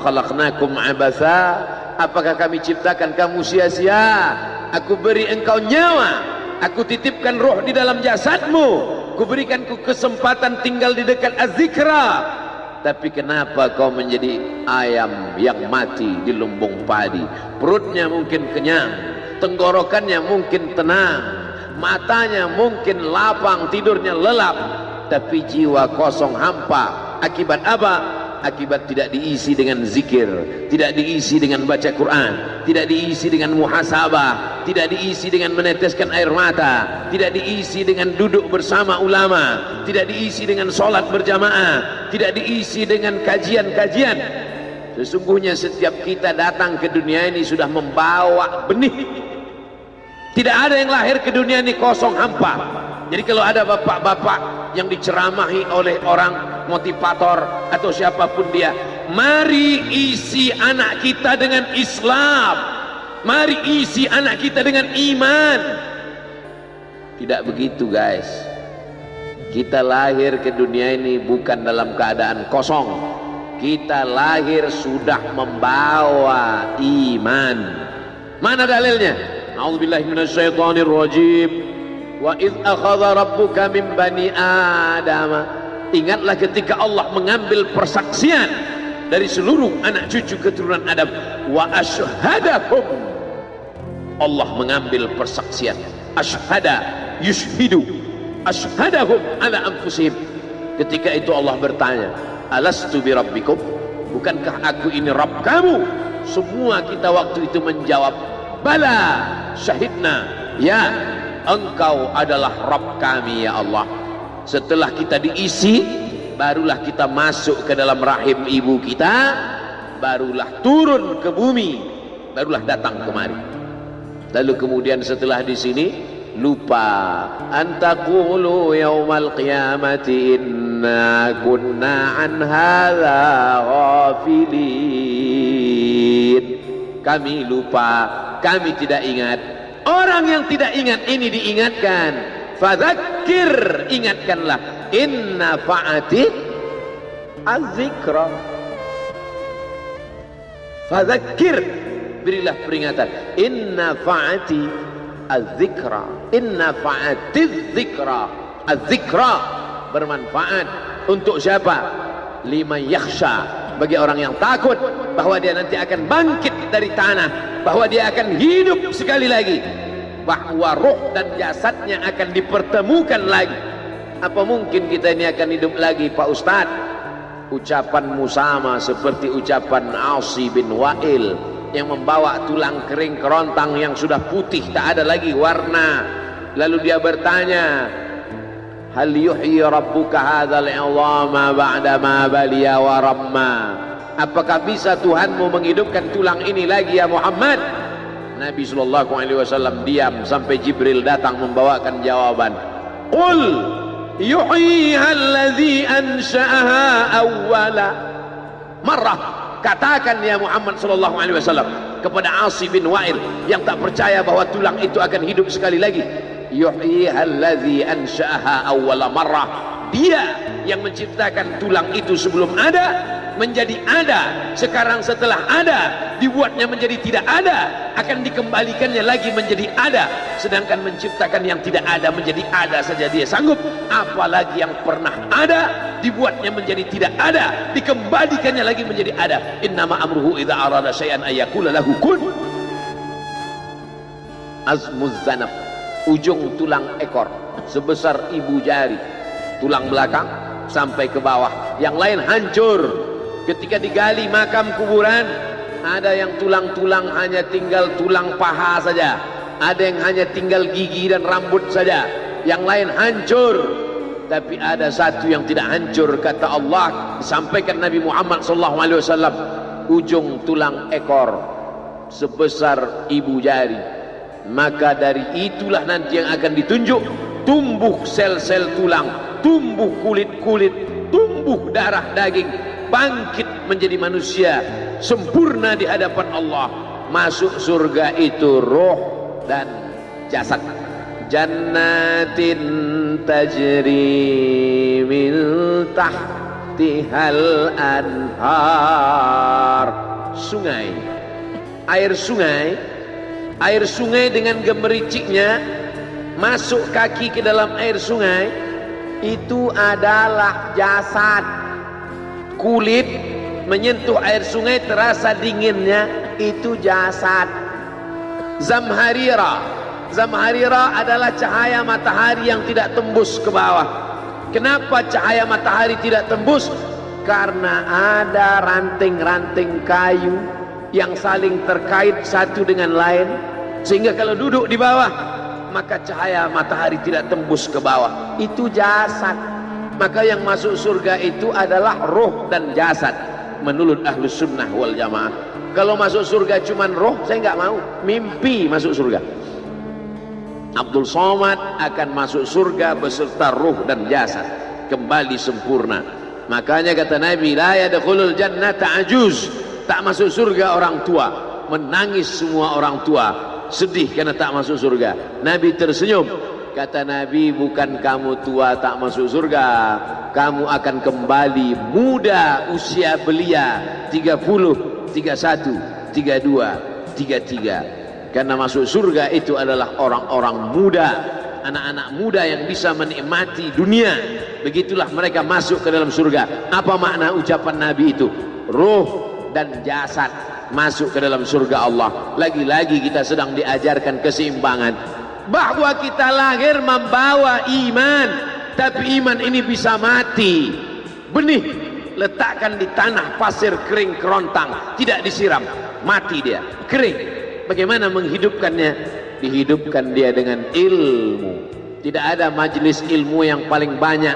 Afakhalaqnakum abatha, apakah kami ciptakan kamu sia-sia? Aku beri engkau nyawa, aku titipkan roh di dalam jasadmu, kuberikan kesempatan tinggal di dekat az-zikra, tapi kenapa kau menjadi ayam yang mati di lumbung padi? Perutnya mungkin kenyang, tenggorokannya mungkin tenang, matanya mungkin lapang, tidurnya lelap, tapi jiwa kosong hampa. Akibat apa? Akibat tidak diisi dengan zikir, tidak diisi dengan baca Quran, tidak diisi dengan muhasabah, tidak diisi dengan meneteskan air mata, tidak diisi dengan duduk bersama ulama, tidak diisi dengan sholat berjamaah, tidak diisi dengan kajian-kajian. Sesungguhnya setiap kita datang ke dunia ini sudah membawa benih. Tidak ada yang lahir ke dunia ini kosong hampa. Jadi kalau ada bapak-bapak yang diceramahi oleh orang motivator atau siapapun dia, mari isi anak kita dengan Islam, mari isi anak kita dengan iman. Tidak begitu guys. Kita lahir ke dunia ini bukan dalam keadaan kosong. Kita lahir sudah membawa iman. Mana dalilnya? A'udzubillahi minasyaitonir rajim. Wa idz akhadha rabbuka min bani Adam. Ingatlah ketika Allah mengambil persaksian dari seluruh anak cucu keturunan Adam. Wa asyhadahum. Allah mengambil persaksian. Asyhada yushhidu. Asyhadahum ala anfusihim. Ketika itu Allah bertanya, alastu bi rabbikum? Bukankah aku ini Rabb kamu? Semua kita waktu itu menjawab, bala, syahidna. Ya, engkau adalah Rabb kami ya Allah. Setelah kita diisi, barulah kita masuk ke dalam rahim ibu kita, barulah turun ke bumi, barulah datang kemari. Lalu kemudian setelah di sini lupa, antaqulu yaumal qiyamati inna kunna an hadza ghafilin. Kami lupa, kami tidak ingat. Orang yang tidak ingat ini diingatkan. Fadzakir, ingatkanlah. Inna fa'ati az-zikra. Fadzakir, berilah peringatan. Inna fa'ati az-zikra. Inna fa'ati az-zikra. Az-zikra bermanfaat untuk siapa? Liman yakhsha, bagi orang yang takut bahwa dia nanti akan bangkit dari tanah, bahwa dia akan hidup sekali lagi, bahwa roh dan jasadnya akan dipertemukan lagi. Apa mungkin kita ini akan hidup lagi Pak Ustadz? Ucapanmu sama seperti ucapan Asi bin Wa'il yang membawa tulang kering kerontang yang sudah putih, tak ada lagi warna. Lalu dia bertanya, hal yuhyi rabbuka hadzal 'idhama ba'da ma baliya wa ramma? Apakah bisa Tuhanmu menghidupkan tulang ini lagi ya Muhammad? Nabi sallallahu alaihi wasallam diam sampai Jibril datang membawakan jawaban. Qul yuhyiha alladhi ansha'aha awwala marrah. Katakan ya Muhammad sallallahu alaihi wasallam kepada Asi bin Wa'il yang tak percaya bahwa tulang itu akan hidup sekali lagi. Yuhyiha alladhi ansha'aha awwala marrah. Dia yang menciptakan tulang itu sebelum ada menjadi ada, sekarang setelah ada dibuatnya menjadi tidak ada, akan dikembalikannya lagi menjadi ada. Sedangkan menciptakan yang tidak ada menjadi ada saja dia sanggup, apalagi yang pernah ada dibuatnya menjadi tidak ada, dikembalikannya lagi menjadi ada. Innama amruhu idza arada syai'an ayyaqula lahu kun. Azmuz zanab, ujung tulang ekor sebesar ibu jari, tulang belakang sampai ke bawah, yang lain hancur. Ketika digali makam kuburan, ada yang tulang-tulang hanya tinggal tulang paha saja, ada yang hanya tinggal gigi dan rambut saja, yang lain hancur. Tapi ada satu yang tidak hancur, kata Allah, disampaikan Nabi Muhammad SAW, ujung tulang ekor sebesar ibu jari. Maka dari itulah nanti yang akan ditunjuk, tumbuh sel-sel tulang, tumbuh kulit-kulit, tumbuh darah daging, bangkit menjadi manusia sempurna di hadapan Allah. Masuk surga itu roh dan jasad. Jannatin tajri min tahtihal anhar. sungai. Air sungai dengan gemericiknya masuk kaki ke dalam air sungai, itu adalah jasad. Kulit menyentuh air sungai terasa dinginnya, itu jasad. Zamharira adalah cahaya matahari yang tidak tembus ke bawah. Kenapa cahaya matahari tidak tembus? Karena ada ranting-ranting kayu yang saling terkait satu dengan lain, sehingga kalau duduk di bawah maka cahaya matahari tidak tembus ke bawah. Itu jasad. Maka yang masuk surga itu adalah roh dan jasad menurut Ahlus Sunnah wal Jamaah. Kalau masuk surga cuman roh, saya nggak mau. Mimpi masuk surga. Abdul Somad akan masuk surga beserta roh dan jasad, kembali sempurna. Makanya kata Nabi, la yadkhulul jannata ajuz, tak masuk surga orang tua. Menangis semua orang tua, sedih karena tak masuk surga. Nabi tersenyum, kata Nabi, bukan kamu tua tak masuk surga, kamu akan kembali muda usia belia, 30, 31, 32, 33. Karena masuk surga itu adalah orang-orang muda, anak-anak muda yang bisa menikmati dunia. Begitulah mereka masuk ke dalam surga. Apa makna ucapan Nabi itu? Ruh dan jasad masuk ke dalam surga Allah. Lagi-lagi kita sedang diajarkan keseimbangan, bahwa kita lahir membawa iman, tapi iman ini bisa mati. Benih letakkan di tanah pasir kering kerontang, tidak disiram, mati dia, kering. Bagaimana menghidupkannya? Dihidupkan dia dengan ilmu. Tidak ada majelis ilmu yang paling banyak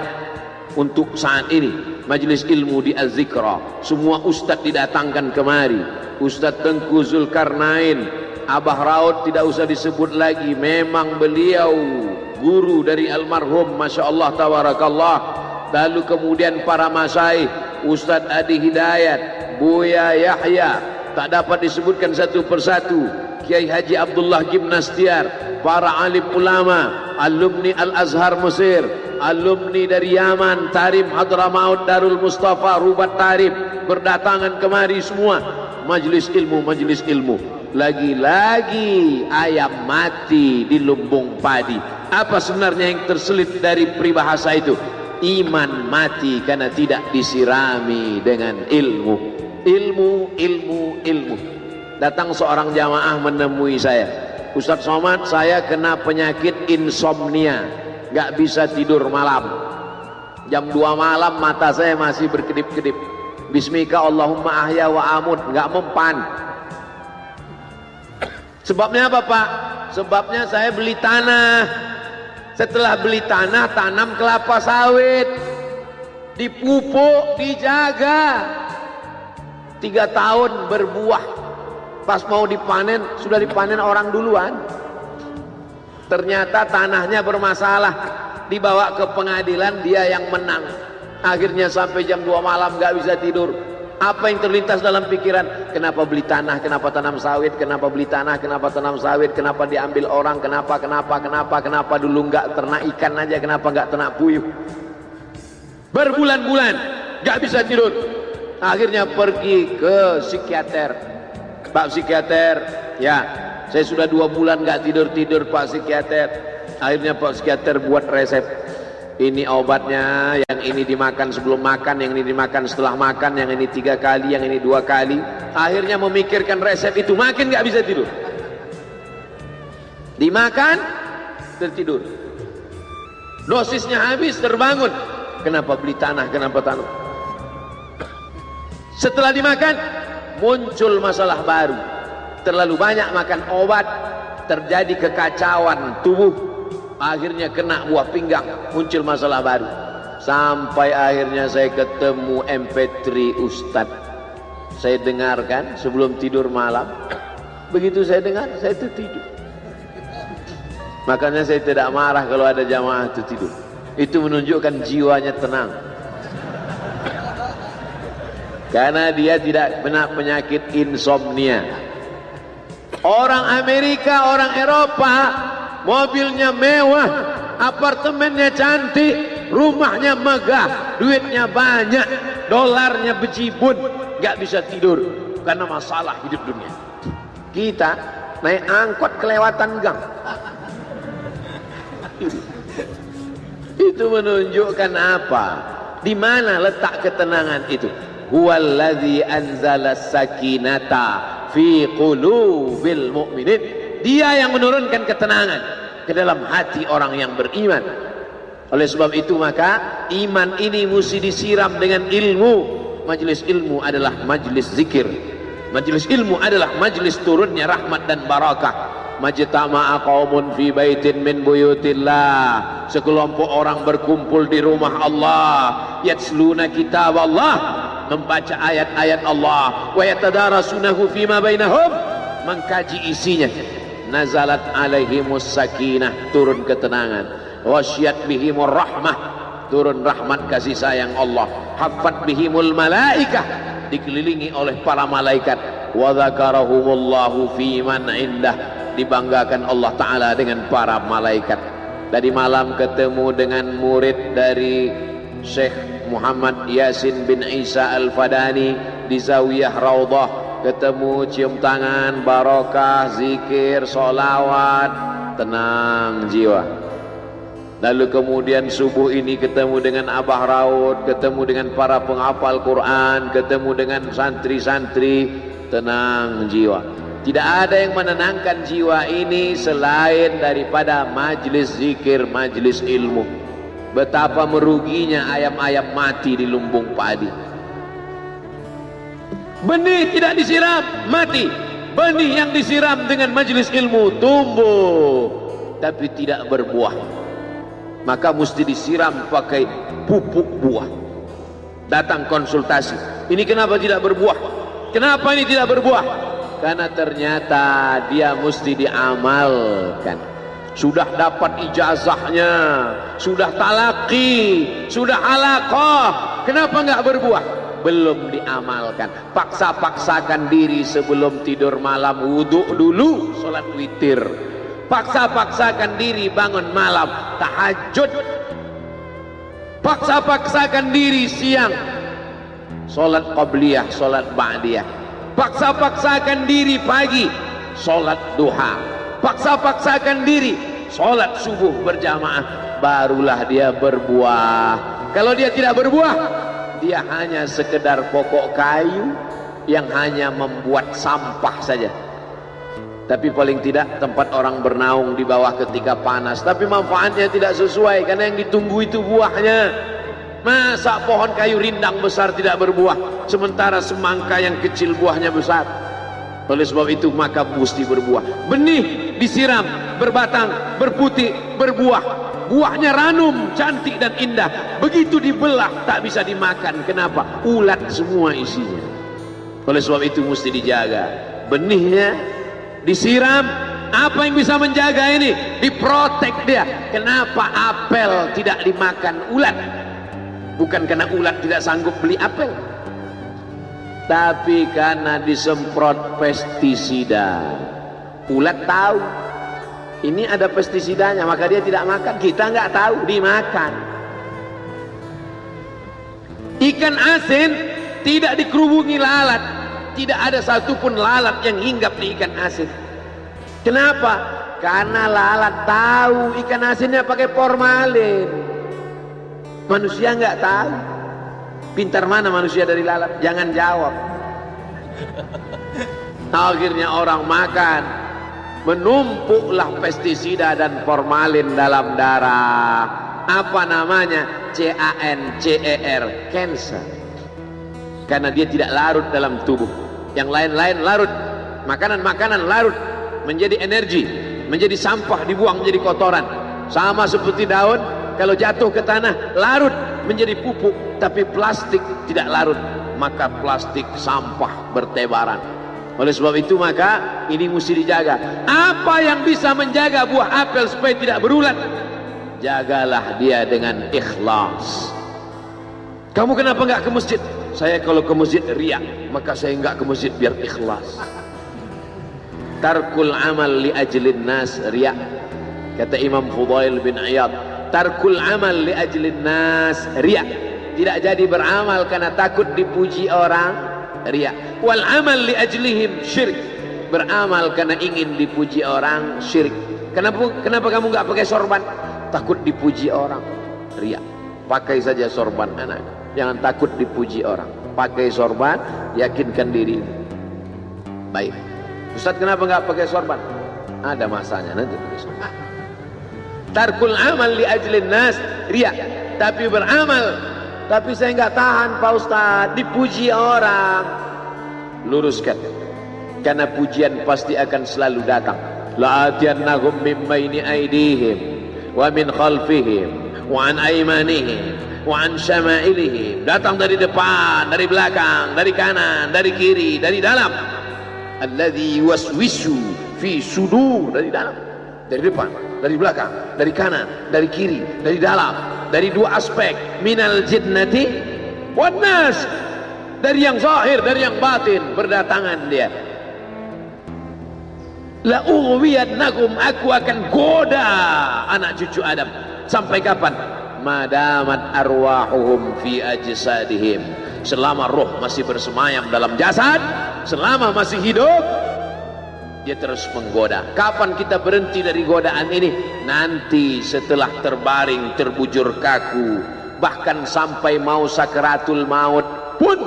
untuk saat ini. Majelis ilmu di Az-Zikra, semua ustadz didatangkan kemari. Ustadz Tengku Zulkarnain, Abah Raud tidak usah disebut lagi, memang beliau guru dari almarhum, Masya Allah tabarakallah. Lalu kemudian para masyaikh, Ustadz Adi Hidayat, Buya Yahya, tak dapat disebutkan satu persatu. Kiai Haji Abdullah Gimnastiar, para alim ulama, alumni Al-Azhar Mesir, alumni dari Yaman, Tarim Hadramaut, Darul Mustafa, Rubat Tarim, berdatangan kemari semua. Majelis ilmu, majelis ilmu. Lagi-lagi ayam mati di lumbung padi. Apa sebenarnya yang terselit dari peribahasa itu? Iman mati karena tidak disirami dengan ilmu. Ilmu, ilmu, ilmu. Datang seorang jamaah menemui saya, Ustadz Somad, saya kena penyakit insomnia, gak bisa tidur malam. Jam 2 malam mata saya masih berkedip-kedip. Bismika Allahumma ahya wa amut, gak mempan. Sebabnya apa Pak? Sebabnya saya beli tanah. Setelah beli tanah, tanam kelapa sawit, dipupuk, dijaga, 3 tahun berbuah. Pas mau dipanen, sudah dipanen orang duluan. Ternyata tanahnya bermasalah, dibawa ke pengadilan, dia yang menang. Akhirnya sampai jam 2 malam gak bisa tidur. Apa yang terlintas dalam pikiran? Kenapa beli tanah, kenapa tanam sawit, kenapa beli tanah, kenapa tanam sawit, kenapa diambil orang, kenapa dulu gak ternak ikan aja, kenapa gak ternak puyuh. Berbulan-bulan gak bisa tidur. Akhirnya pergi ke psikiater. Pak psikiater, ya saya sudah 2 bulan gak tidur-tidur Pak psikiater. Akhirnya Pak psikiater buat resep. Ini obatnya, yang ini dimakan sebelum makan, yang ini dimakan setelah makan, yang ini 3 kali, yang ini 2 kali. Akhirnya memikirkan resep itu, makin gak bisa tidur. Dimakan, tertidur. Dosisnya habis, terbangun. Kenapa beli tanah, kenapa tanam? Setelah dimakan, muncul masalah baru. Terlalu banyak makan obat, terjadi kekacauan tubuh. Akhirnya kena buah pinggang, muncul masalah baru. Sampai akhirnya saya ketemu MP3 Ustadz. Saya dengarkan sebelum tidur malam. Begitu saya dengar, saya tertidur. Makanya saya tidak marah kalau ada jamaah tertidur. Itu menunjukkan jiwanya tenang. Karena dia tidak kena penyakit insomnia. Orang Amerika, orang Eropa, mobilnya mewah, apartemennya cantik, rumahnya megah, duitnya banyak, dolarnya bejibun, gak bisa tidur. karena masalah hidup dunia. Kita naik angkot kelewatan gang. Itu menunjukkan apa? Di mana letak ketenangan itu? Huwallazi anzala sakinata fi qulubil mu'minin. Dia yang menurunkan ketenangan ke dalam hati orang yang beriman. Oleh sebab itu maka iman ini mesti disiram dengan ilmu. Majlis ilmu adalah majlis zikir. Majlis ilmu adalah majlis turunnya rahmat dan barakah. Majtama'a qaumun fi baitin min buyutillah. Sekelompok orang berkumpul di rumah Allah, yatsluna kitab Allah, membaca ayat-ayat Allah, wa yatadarasunahu fima bainahum, mengkaji isinya. Nazalat alaihimus sakinah, turun ketenangan. Wasyat bihimur rahmah, turun rahmat kasih sayang Allah. Haffat bihimul malaikah, dikelilingi oleh para malaikat. Wa dzakarahumullahu fi man indah, dibanggakan Allah Ta'ala dengan para malaikat. Tadi malam ketemu dengan murid dari Syekh Muhammad Yasin bin Isa Al-Fadani di Zawiyah Raudhah. Ketemu, cium tangan, barokah, zikir, sholawat, tenang jiwa. Lalu kemudian subuh ini ketemu dengan Abah Raud, ketemu dengan para penghafal Quran, ketemu dengan santri-santri, tenang jiwa. Tidak ada yang menenangkan jiwa ini selain daripada majlis zikir, majlis ilmu. Betapa meruginya ayam-ayam mati di lumbung padi. Benih tidak disiram, mati. Benih yang disiram dengan majlis ilmu tumbuh, tapi tidak berbuah. Maka mesti disiram pakai pupuk buah. Datang konsultasi, ini kenapa tidak berbuah? Kenapa ini tidak berbuah? Karena ternyata dia mesti diamalkan. Sudah dapat ijazahnya, sudah talaqi, sudah halaqah, kenapa enggak berbuah? Belum diamalkan. Paksa-paksakan diri sebelum tidur malam, wudhu dulu, sholat witir. Paksa-paksakan diri bangun malam, tahajud. Paksa-paksakan diri siang, sholat qabliyah, sholat ba'diyah. Paksa-paksakan diri pagi, sholat duha. Paksa-paksakan diri, sholat subuh berjamaah. Barulah dia berbuah. Kalau dia tidak berbuah, dia hanya sekedar pokok kayu yang hanya membuat sampah saja. Tapi paling tidak tempat orang bernaung di bawah ketika panas. Tapi manfaatnya tidak sesuai, karena yang ditunggu itu buahnya. Masa pohon kayu rindang besar tidak berbuah, sementara semangka yang kecil buahnya besar? Oleh sebab itu maka mesti berbuah. Benih disiram, berbatang, berputih, berbuah. Buahnya ranum, cantik dan indah. Begitu dibelah tak bisa dimakan. Kenapa? Ulat semua isinya. Oleh sebab itu mesti dijaga. Benihnya disiram. Apa yang bisa menjaga ini? Diprotek dia. Kenapa apel tidak dimakan ulat? Bukan karena ulat tidak sanggup beli apel, tapi karena disemprot pestisida. Ulat tahu ini ada pestisidanya, maka dia tidak makan. Kita nggak tahu, dimakan. Ikan asin tidak dikerubungi lalat. Tidak ada satupun lalat yang hinggap di ikan asin. Kenapa? Karena lalat tahu ikan asinnya pakai formalin. Manusia nggak tahu. Pintar mana manusia dari lalat? Jangan jawab. Akhirnya orang makan, menumpuklah pestisida dan formalin dalam darah. Apa namanya? CANCER, cancer. Karena dia tidak larut dalam tubuh. Yang lain-lain larut. Makanan-makanan larut menjadi energi, menjadi sampah, dibuang menjadi kotoran. Sama seperti daun, kalau jatuh ke tanah larut menjadi pupuk. Tapi plastik tidak larut, maka plastik sampah bertebaran. Oleh sebab itu maka ini mesti dijaga. Apa yang bisa menjaga buah apel supaya tidak berulat? Jagalah dia dengan ikhlas. Kamu kenapa nggak ke masjid? Saya kalau ke masjid riak, maka saya nggak ke masjid biar ikhlas. Tarkul amal li ajlin nas riak. Kata Imam Fudail bin Iyad, tarkul amal li ajlin nas riak. Tidak jadi beramal karena takut dipuji orang, riya. Wal amal li ajlihim syirik. Beramal karena ingin dipuji orang, syirik. Kenapa kamu nggak pakai sorban? Takut dipuji orang, riya. Pakai saja sorban anak, jangan takut dipuji orang. Pakai sorban, yakinkan diri. Baik, Ustaz kenapa nggak pakai sorban? Ada masanya nanti pakai sorban. Tarkul amal li ajlin nas, riya. Tapi beramal, tapi saya nggak tahan Pak Ustaz, dipuji orang. Luruskan, karena pujian pasti akan selalu datang. La'atiyannahum min baini aydihim wa min khalfihim wa an aymanihim wa an syama'ilihim. Datang dari depan, dari belakang, dari kanan, dari kiri, dari dalam. Alladzi yuwaswisu fi sudur, dari dalam, dari depan, dari belakang, dari kanan, dari kiri, dari dalam, dari dua aspek, minal jinnati wan nas, dari yang zahir, dari yang batin, berdatangan dia. La ughwiyannahum, aku akan goda anak cucu Adam. Sampai kapan? Madamat arwahuhum fi ajsadihim, selama roh masih bersemayam dalam jasad, selama masih hidup, dia terus menggoda. Kapan kita berhenti dari godaan ini? Nanti setelah terbaring, terbujur kaku, bahkan sampai mau sakaratul maut pun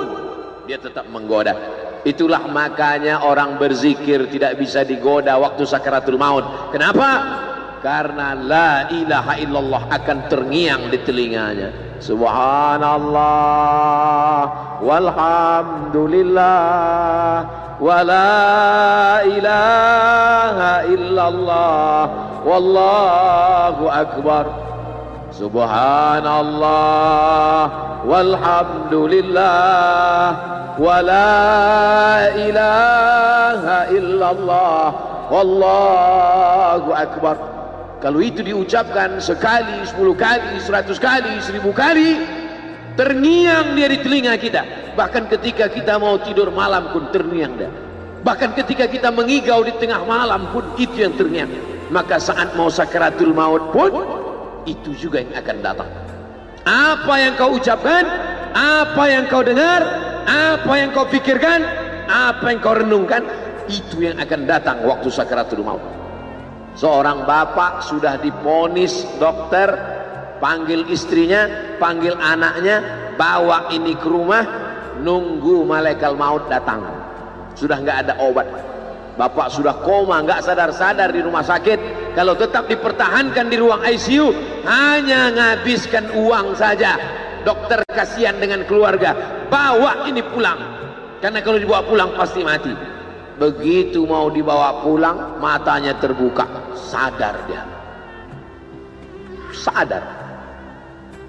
dia tetap menggoda. Itulah makanya orang berzikir tidak bisa digoda waktu sakaratul maut. Kenapa? Karena la ilaha illallah akan terngiang di telinganya. Subhanallah walhamdulillah wa la ilaha illallah wallahu akbar. Subhanallah walhamdulillah wa la ilaha illallah wallahu akbar. Kalau itu diucapkan sekali, 10 kali, 100 kali, 1000 kali, terngiang dia di telinga kita. Bahkan ketika kita mau tidur malam pun terngiang dia. Bahkan ketika kita mengigau di tengah malam pun itu yang terngiang. Maka saat mau sakaratul maut pun itu juga yang akan datang. Apa yang kau ucapkan, apa yang kau dengar, apa yang kau pikirkan, apa yang kau renungkan, itu yang akan datang waktu sakaratul maut. Seorang bapak sudah divonis dokter, panggil istrinya, panggil anaknya, bawa ini ke rumah, nunggu malaikat maut datang. Sudah nggak ada obat. Bapak sudah koma, nggak sadar-sadar di rumah sakit. Kalau tetap dipertahankan di ruang ICU, hanya ngabiskan uang saja. Dokter kasihan dengan keluarga, bawa ini pulang. Karena kalau dibawa pulang pasti mati. Begitu mau dibawa pulang, matanya terbuka, sadar dia. Sadar.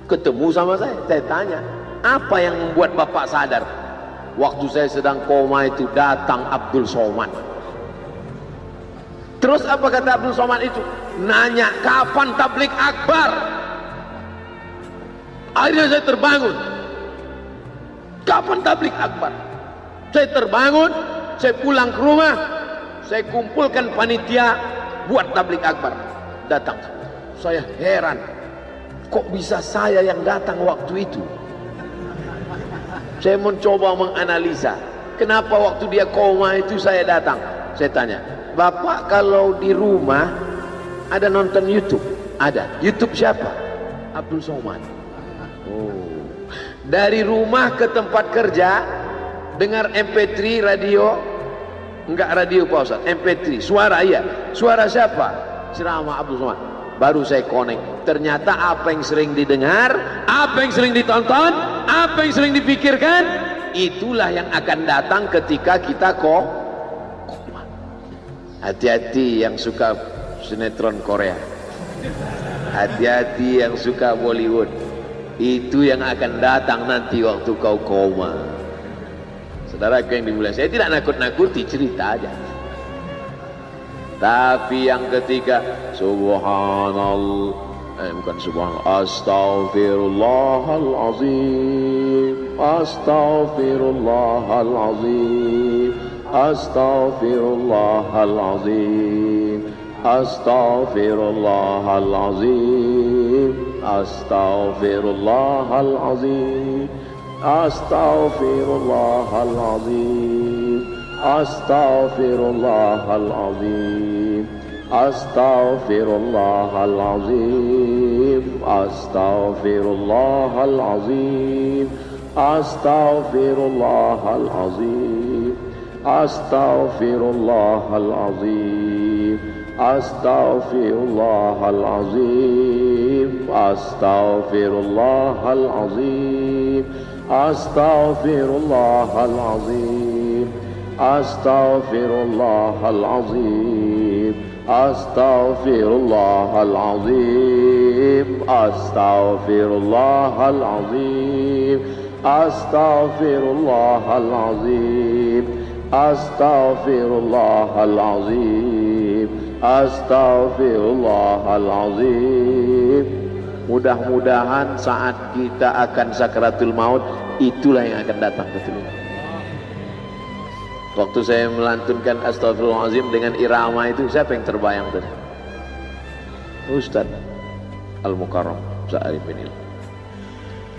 Ketemu sama saya tanya, apa yang membuat bapak sadar? Waktu saya sedang koma itu datang Abdul Somad. Terus apa kata Abdul Somad itu? Nanya kapan tablik akbar. Akhirnya saya terbangun. Kapan tablik akbar? Saya terbangun, saya pulang ke rumah, saya kumpulkan panitia buat tablik akbar. Datang. Saya heran, kok bisa saya yang datang waktu itu? Saya mencoba menganalisa, kenapa waktu dia koma itu saya datang. Saya tanya, Bapak kalau di rumah ada nonton YouTube? Ada. YouTube siapa? Abdul Somad. Oh. Dari rumah ke tempat kerja, dengar MP3 radio? Enggak radio Pak Ustaz, MP3, suara iya. Suara siapa? Ceramah Abdul Somad. Baru saya connect. Ternyata apa yang sering didengar, apa yang sering ditonton, apa yang sering dipikirkan, itulah yang akan datang ketika kita koma. Hati-hati yang suka sinetron Korea. Hati-hati yang suka Bollywood. Itu yang akan datang nanti waktu kau koma. Saudaraku yang dimuliakan, saya tidak nakut-nakuti, cerita aja. Tapi yang ketiga, subhanallah, bukan subhanallah, astaghfirullahalazim, astaghfirullahalazim, astaghfirullahalazim, astaghfirullahalazim, astaghfirullahalazim. Astaghfirullahalazim, astaghfirullahalazim, astaghfirullahalazim, astaghfirullahalazim, astaghfirullahalazim, astaghfirullahalazim, astaghfirullahalazim, astaghfirullahalazim, astaghfirullahalazim, astaghfirullahalazim, astaghfirullahalazim, astaghfirullahalazim, astaghfirullahalazim, astaghfirullahalazim, astaghfirullahalazim. Mudah-mudahan saat kita akan sakaratul maut, itulah yang akan datang betul. Waktu saya melantunkan astaghfirullahalazim dengan irama itu, siapa yang terbayang tadi? Ustaz Al-Mukarram Sa'arif bin Il.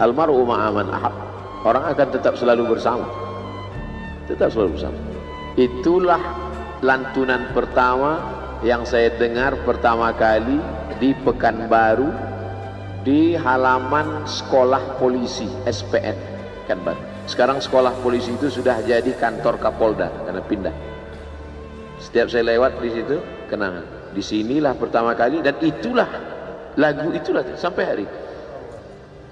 Almar'u ma'aman ahab. Orang akan tetap selalu bersama. Tetap selalu bersama. Itulah lantunan pertama yang saya dengar pertama kali di Pekanbaru, di halaman sekolah polisi SPN Pekanbaru. Sekarang sekolah polisi itu sudah jadi kantor Kapolda karena pindah. Setiap saya lewat di situ kenangan. Disinilah pertama kali, dan itulah lagu itulah sampai hari.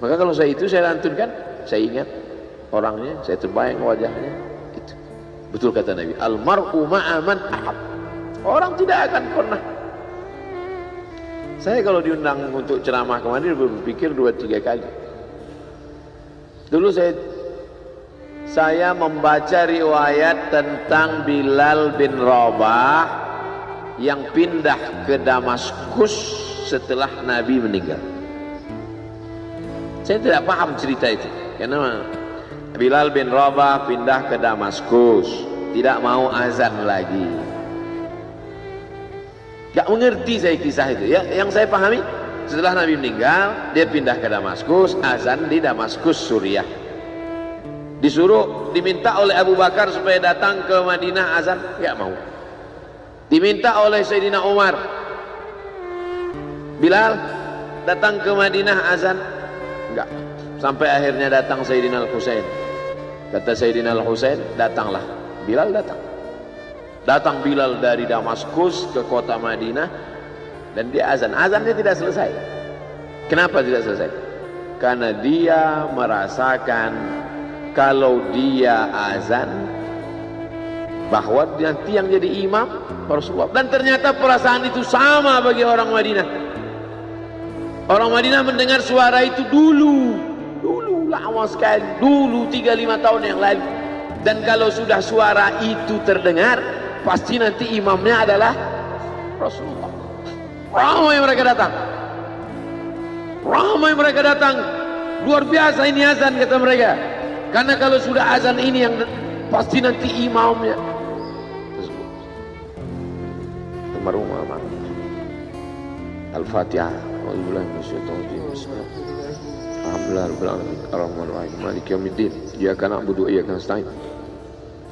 Maka kalau saya lantunkan, saya ingat orangnya, saya terbayang wajahnya. Itu betul kata Nabi, almar'u ma'aman ahab. Orang tidak akan pernah. Saya kalau diundang untuk ceramah kemarin berpikir 2-3 kali. Dulu saya membaca riwayat tentang Bilal bin Rabah yang pindah ke Damaskus setelah Nabi meninggal. Saya tidak paham cerita itu, karena Bilal bin Rabah pindah ke Damaskus, tidak mau azan lagi. Gak mengerti saya kisah itu ya. Yang saya pahami, setelah Nabi meninggal, dia pindah ke Damaskus, azan di Damaskus, Suriah. Disuruh, diminta oleh Abu Bakar supaya datang ke Madinah azan, gak mau. Diminta oleh Sayyidina Umar, Bilal datang ke Madinah azan, enggak. Sampai akhirnya datang Sayyidina Al-Husain. Kata Sayyidina Al-Husain, datanglah. Bilal datang. Datang Bilal dari Damaskus ke kota Madinah, dan dia azan. Azannya tidak selesai. Kenapa tidak selesai? Karena dia merasakan kalau dia azan, bahwa nanti yang jadi imam Rasulullah. Dan ternyata perasaan itu sama bagi orang Madinah. Orang Madinah mendengar suara itu dulu lama sekali, dulu 3-5 tahun yang lalu. Dan kalau sudah suara itu terdengar, pasti nanti imamnya adalah Rasulullah. Ramai mereka datang, luar biasa ini azan, kata mereka. Karena kalau sudah azan ini yang pasti nanti imamnya. Al-Fatihah. Alhamdulillahirrahmanirrahim. Maliki yaumiddin. Iyyaka na'budu wa iyyaka nasta'in.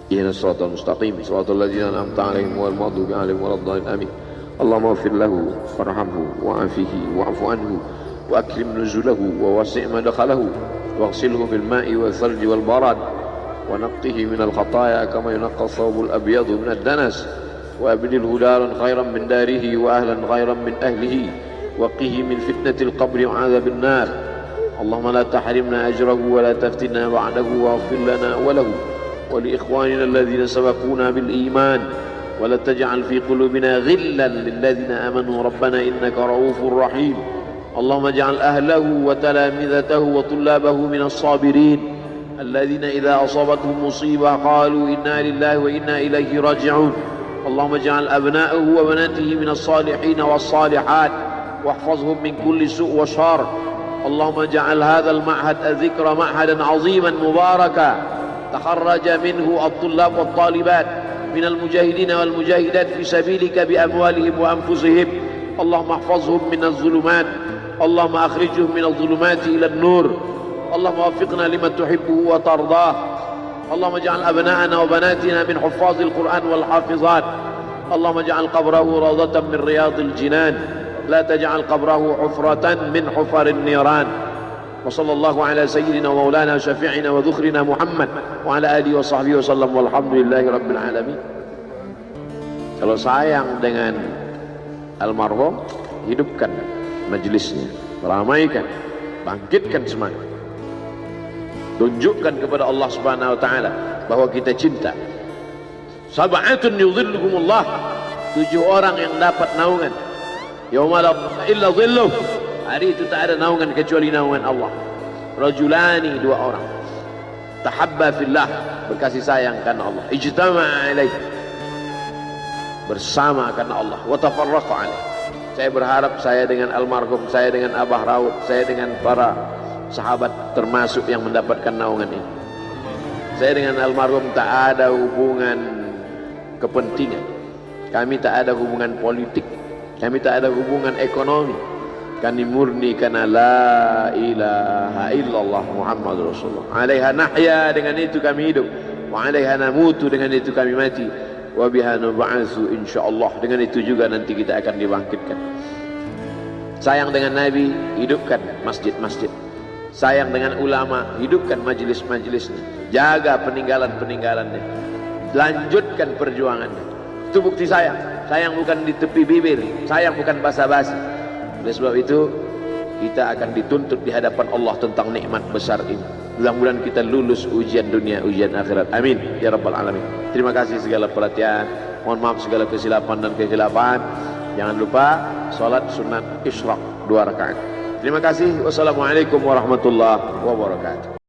Ihdinas siratal mustaqim. Siratal ladzina an'amta 'alaihim ghairil maghdubi 'alaihim waladdallin. Amin. Allahumma ighfir lahu warhamhu wa'afihi wa'fu anhu wa akrim nuzulahu wa wasi' madkhalahu waghsilhu bil ma'i wal thalji wal barad wa naqqihi minal khataaya kama yunqqa ath-thawbul abyadu minad danas wa abdilhu daran khairan min darihi wa ahlan khairan min ahlihi wa qihi min fitnatil qabri wa 'adzabil nar. اللهم لا تحرمنا أجره ولا تفتنا بعده واغفر لنا وله ولإخواننا الذين سبقونا بالإيمان ولا تجعل في قلوبنا غلا للذين آمنوا ربنا إنك رؤوف رحيم. اللهم اجعل أهله وتلامذته وطلابه من الصابرين الذين إذا أصابتهم مصيبة قالوا إنا لله وإنا إليه راجعون. اللهم اجعل أبناءه وبناته من الصالحين والصالحات واحفظهم من كل سوء وشر. اللهم اجعل هذا المعهد الذكر معهدا عظيما مباركا تخرج منه الطلاب والطالبات من المجاهدين والمجاهدات في سبيلك بأموالهم وأنفسهم. اللهم احفظهم من الظلمات، اللهم أخرجهم من الظلمات إلى النور، اللهم وفقنا لما تحبه وترضاه اللهم اجعل أبناءنا وبناتنا من حفاظ القرآن والحافظات اللهم اجعل قبره روضة من رياض الجنان لا تجعل قبره حفرة من حفر النيران وصلى الله على سيدنا ومولانا شفيعنا وذخرنا محمد وعلى آله وصحبه وسلم والحمد لله رب العالمين. Kalau sayang dengan almarhum, hidupkan majlisnya, ramaikan, bangkitkan semangat, tunjukkan kepada Allah Subhanahu wa taala bahwa kita cinta. Sab'atun yudhilluhumullah, 7 orang yang dapat naungan yauma la illa dhilluh, hari itu tak ada naungan kecuali naungan Allah. Rajulani, 2 orang tahabba fillah, berkasih sayang karena Allah, ijtama'a alaih, bersama karena Allah, wa tafarraqa alaih. Saya berharap saya dengan almarhum, saya dengan Abah Raud, saya dengan para sahabat termasuk yang mendapatkan naungan ini. Saya dengan almarhum tak ada hubungan kepentingan, kami tak ada hubungan politik, kami tak ada hubungan ekonomi, kami murni karena la ilaha illallah Muhammad Rasulullah. Alaiha nahya, dengan itu kami hidup, wa alaiha namutu, dengan itu kami mati, wa biha nub'atsu insyaallah, dengan itu juga nanti kita akan dibangkitkan. Sayang dengan Nabi, hidupkan masjid-masjid. Sayang dengan ulama, hidupkan majlis-majlisnya, jaga peninggalan-peninggalannya, lanjutkan perjuangannya. Itu bukti sayang. Sayang bukan di tepi bibir, sayang bukan basa-basi. Oleh sebab itu kita akan dituntut di hadapan Allah tentang nikmat besar ini. Mudah-mudahan kita lulus ujian dunia, ujian akhirat. Amin ya rabbal alamin. Terima kasih segala perhatian. Mohon maaf segala kesilapan dan kekhilafan. Jangan lupa salat sunat isyraq 2 rakaat. Terima kasih. Wassalamualaikum warahmatullahi wabarakatuh.